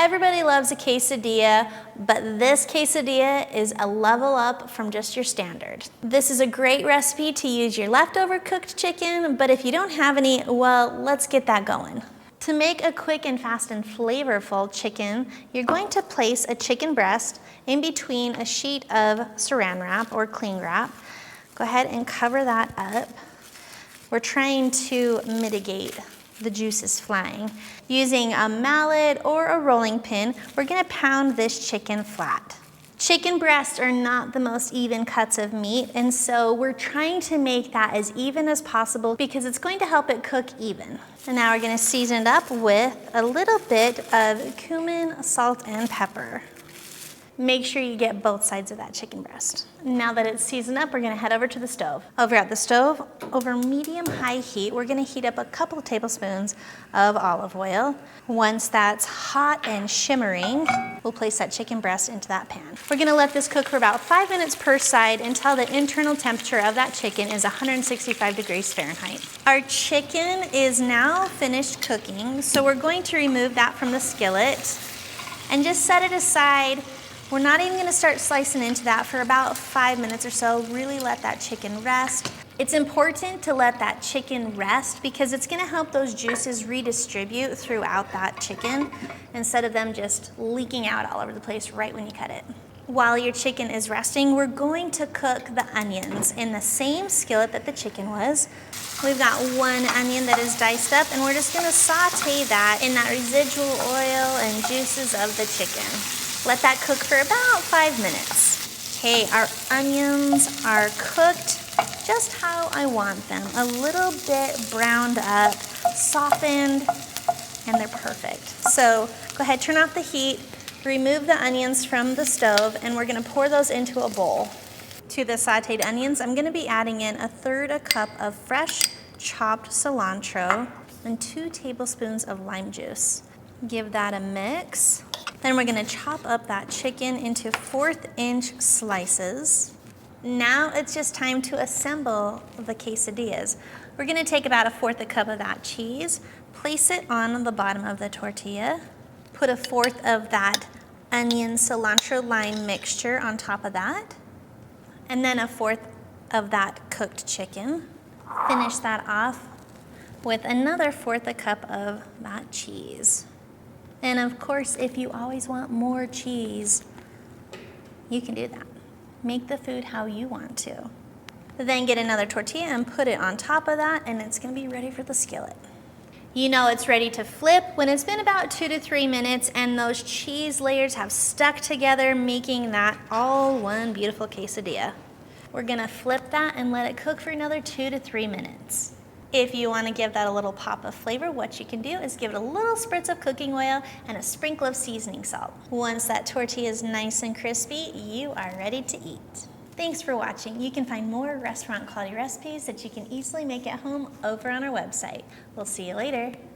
Everybody loves a quesadilla, but this quesadilla is a level up from just your standard. This is a great recipe to use your leftover cooked chicken, but if you don't have any, well, let's get that going. To make a quick and fast and flavorful chicken, you're going to place a chicken breast in between a sheet of saran wrap or cling wrap. Go ahead and cover that up. We're trying to mitigate the juices flying. Using a mallet or a rolling pin, we're gonna pound this chicken flat. Chicken breasts are not the most even cuts of meat, and so we're trying to make that as even as possible because it's going to help it cook even. And now we're gonna season it up with a little bit of cumin, salt, and pepper. Make sure you get both sides of that chicken breast. Now that it's seasoned up, we're gonna head over to the stove. Over at the stove, over medium-high heat, we're gonna heat up a couple tablespoons of olive oil. Once that's hot and shimmering, we'll place that chicken breast into that pan. We're gonna let this cook for about 5 minutes per side until the internal temperature of that chicken is 165 degrees Fahrenheit. Our chicken is now finished cooking, so we're going to remove that from the skillet and just set it aside. We're not even gonna start slicing into that for about 5 minutes or so. Really let that chicken rest. It's important to let that chicken rest because it's gonna help those juices redistribute throughout that chicken instead of them just leaking out all over the place right when you cut it. While your chicken is resting, we're going to cook the onions in the same skillet that the chicken was. We've got 1 onion that is diced up, and we're just gonna saute that in that residual oil and juices of the chicken. Let that cook for about 5 minutes. Okay, our onions are cooked just how I want them. A little bit browned up, softened, and they're perfect. So go ahead, turn off the heat, remove the onions from the stove, and we're gonna pour those into a bowl. To the sauteed onions, I'm gonna be adding in 1/3 cup of fresh chopped cilantro and 2 tablespoons of lime juice. Give that a mix. Then we're gonna chop up that chicken into 1/4-inch slices. Now it's just time to assemble the quesadillas. We're gonna take about 1/4 cup of that cheese, place it on the bottom of the tortilla, put 1/4 of that onion cilantro-lime mixture on top of that, and then 1/4 of that cooked chicken. Finish that off with another 1/4 cup of that cheese. And of course, if you always want more cheese, you can do that. Make the food how you want to. Then get another tortilla and put it on top of that, and it's gonna be ready for the skillet. You know it's ready to flip when it's been about 2 to 3 minutes and those cheese layers have stuck together, making that all one beautiful quesadilla. We're gonna flip that and let it cook for another 2 to 3 minutes. If you want to give that a little pop of flavor, what you can do is give it a little spritz of cooking oil and a sprinkle of seasoning salt. Once that tortilla is nice and crispy, you are ready to eat. Thanks for watching. You can find more restaurant quality recipes that you can easily make at home over on our website. We'll see you later.